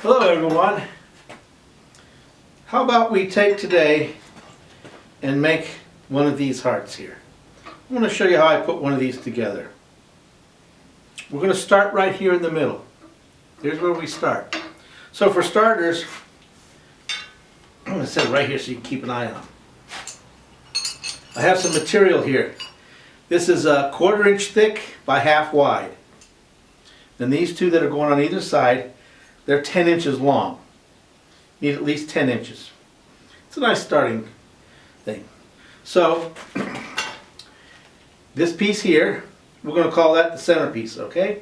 Hello everyone. How about we take today and make one of these hearts here. I'm going to show you how I put one of these together. We're going to start right here in the middle. Here's where we start. So for starters, I'm going to set it right here so you can keep an eye on them. I have some material here. This is a 1/4 inch thick by 1/2 wide. Then these two that are going on either side, they're 10 inches long. Need at least 10 inches. It's a nice starting thing. So this piece here, we're going to call that the centerpiece, okay?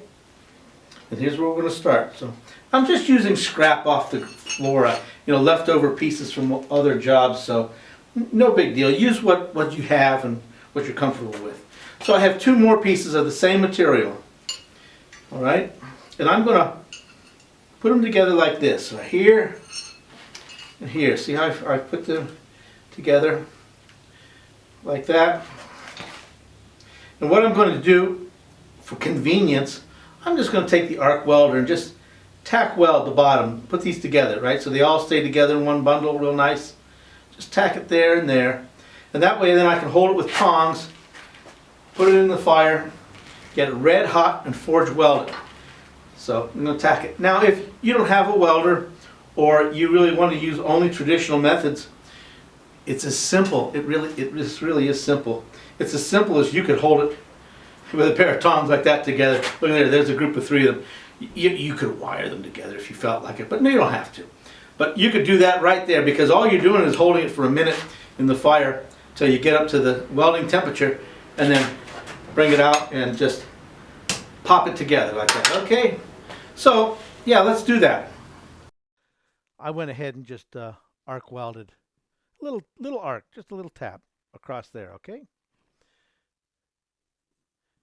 And here's where we're going to start. So I'm just using scrap off the floor, leftover pieces from other jobs, so no big deal. Use what you have and what you're comfortable with. So I have 2 more pieces of the same material. All right? And I'm going to put them together like this, right here and here. See how I put them together like that? And what I'm going to do for convenience, I'm just going to take the arc welder and just tack weld the bottom, put these together, right? So they all stay together in one bundle real nice. Just tack it there and there. And that way then I can hold it with tongs, put it in the fire, get it red hot and forge weld it. So I'm going to tack it. Now if you don't have a welder or you really want to use only traditional methods, it's as simple. It just really is simple. It's as simple as you could hold it with a pair of tongs like that together. Look at there's a group of 3 of them. You could wire them together if you felt like it, but no, you don't have to. But you could do that right there because all you're doing is holding it for a minute in the fire till you get up to the welding temperature and then bring it out and just pop it together like that. Okay? So, yeah, let's do that. I went ahead and just arc welded a little arc, just a little tap across there, okay?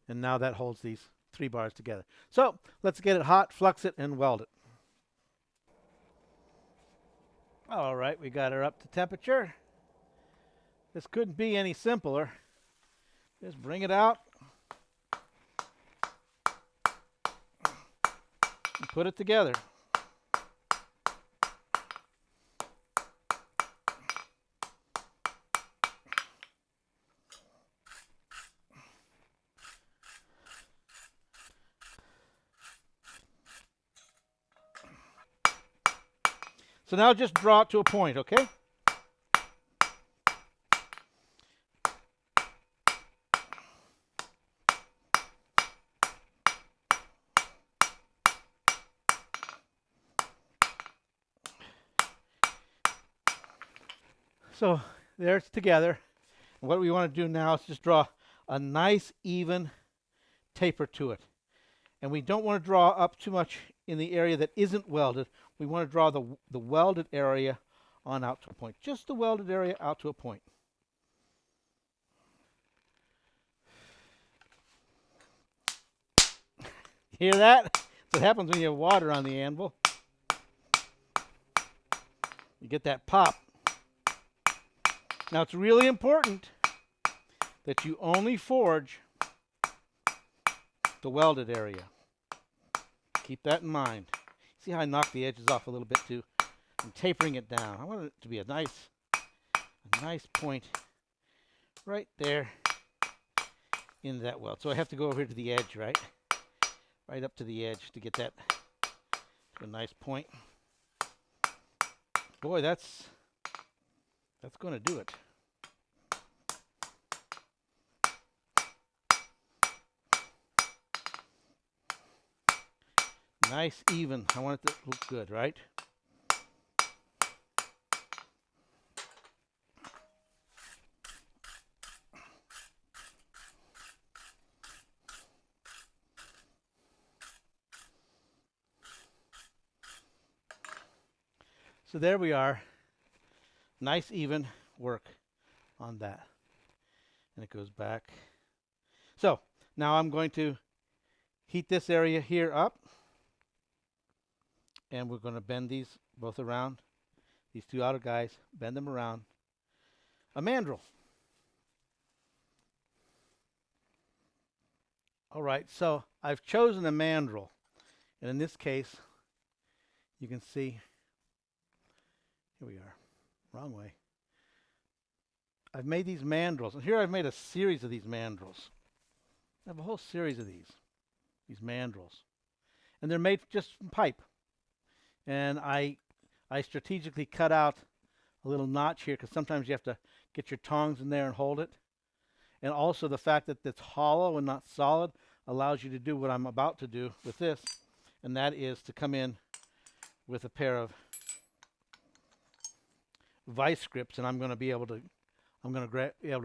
And now that holds these 3 bars together. So let's get it hot, flux it, and weld it. All right, we got her up to temperature. This couldn't be any simpler. Just bring it out and put it together. So now just draw it to a point, okay? So there it's together. And what we want to do now is just draw a nice even taper to it. And we don't want to draw up too much in the area that isn't welded. We want to draw the welded area on out to a point. Just the welded area out to a point. Hear that? That's what happens when you have water on the anvil. You get that pop. Now it's really important that you only forge the welded area. Keep that in mind. See how I knocked the edges off a little bit too? I'm tapering it down. I want it to be a nice point right there in that weld. So I have to go over here to the edge, right? Right up to the edge to get that to a nice point. Boy, that's going to do it. Nice, even. I want it to look good, right? So there we are. Nice, even work on that. And it goes back. So now I'm going to heat this area here up. And we're going to bend these both around. These 2 outer guys, bend them around a mandrel. All right, so I've chosen a mandrel. And in this case, you can see, here we are, wrong way. I've made these mandrels, and here I've made a series of these mandrels. I have a whole series of these mandrels. And they're made just from pipe. And I strategically cut out a little notch here because sometimes you have to get your tongs in there and hold it. And also the fact that it's hollow and not solid allows you to do what I'm about to do with this, and that is to come in with a pair of vice grips, and I'm going to be able to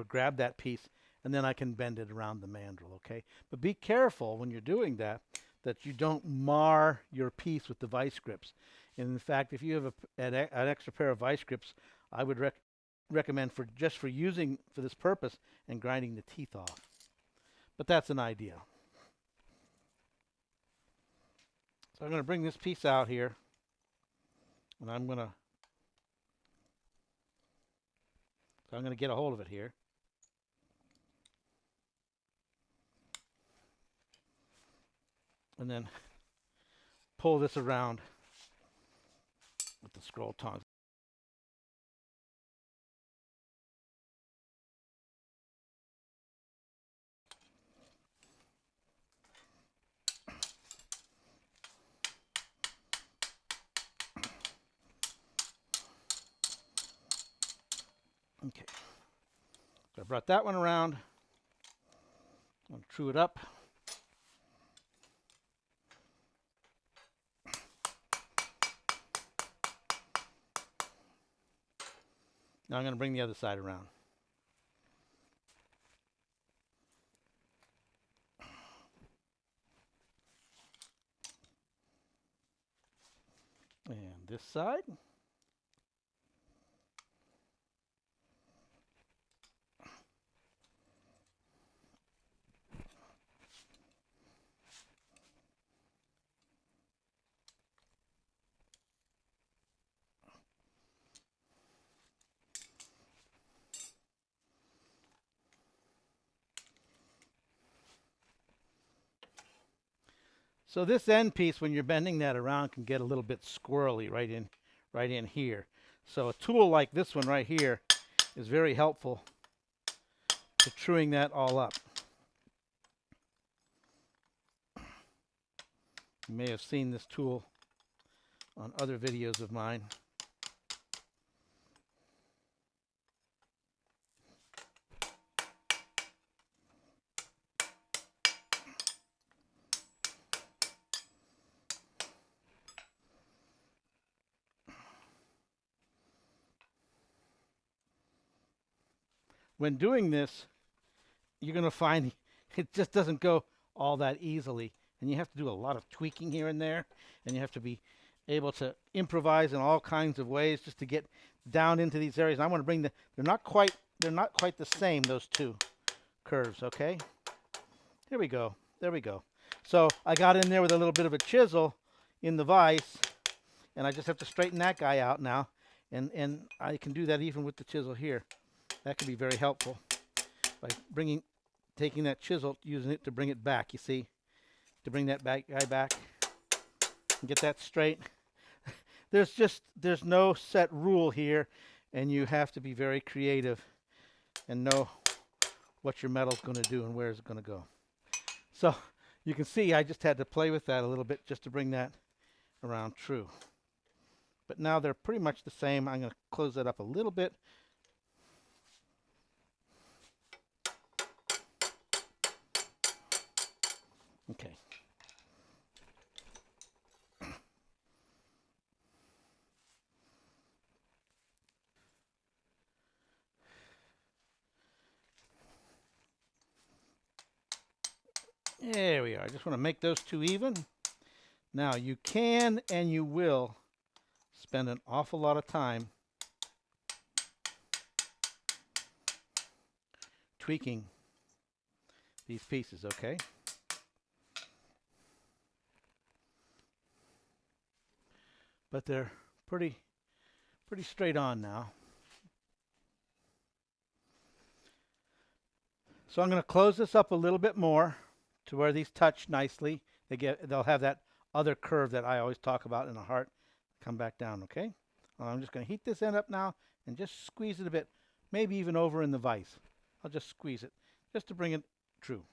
grab that piece, and then I can bend it around the mandrel, okay? But be careful when you're doing that you don't mar your piece with the vice grips. And in fact, if you have an extra pair of vice grips, I would recommend for using for this purpose and grinding the teeth off. But that's an idea. So I'm going to bring this piece out here, and I'm going to get a hold of it here. And then pull this around with the scroll tongs. Okay, so I brought that one around. I'll true it up. Now I'm going to bring the other side around. And this side. So this end piece, when you're bending that around, can get a little bit squirrely right in here. So a tool like this one right here is very helpful to truing that all up. You may have seen this tool on other videos of mine. When doing this, you're going to find it just doesn't go all that easily. And you have to do a lot of tweaking here and there. And you have to be able to improvise in all kinds of ways just to get down into these areas. And I want to bring they're not quite the same, those two curves, okay? Here we go. There we go. So I got in there with a little bit of a chisel in the vise. And I just have to straighten that guy out now. And I can do that even with the chisel here. That can be very helpful by taking that chisel, using it to bring it back, you see, to bring that guy back and get that straight. There's no set rule here, and you have to be very creative and know what your metal's going to do and where it's going to go. So you can see I just had to play with that a little bit just to bring that around true. But now they're pretty much the same. I'm going to close that up a little bit. Okay. There we are. I just want to make those two even. Now you can and you will spend an awful lot of time tweaking these pieces, okay? But they're pretty straight on now. So I'm going to close this up a little bit more to where these touch nicely. They'll have that other curve that I always talk about in the heart. come back down, okay? I'm just going to heat this end up now and just squeeze it a bit, maybe even over in the vise. I'll just squeeze it just to bring it true.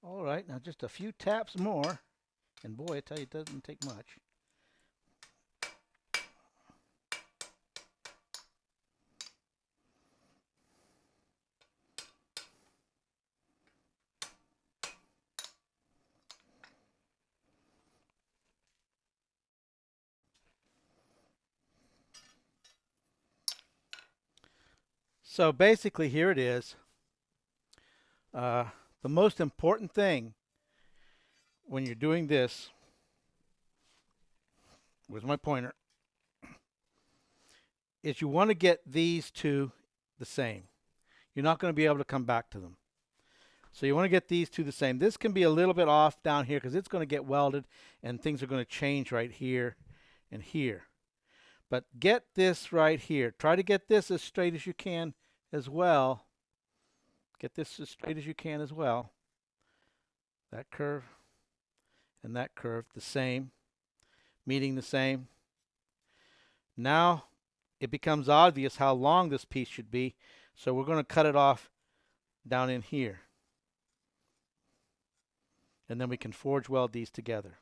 All right, now just a few taps more, and boy, I tell you, it doesn't take much. So basically, here it is. The most important thing when you're doing this, where's my pointer, is you want to get these two the same. You're not going to be able to come back to them. So you want to get these two the same. This can be a little bit off down here because it's going to get welded and things are going to change right here and here. But get this right here. Try to get this as straight as you can as well. Get this as straight as you can as well. That curve and that curve the same, meeting the same. Now it becomes obvious how long this piece should be, so we're going to cut it off down in here. And then we can forge weld these together.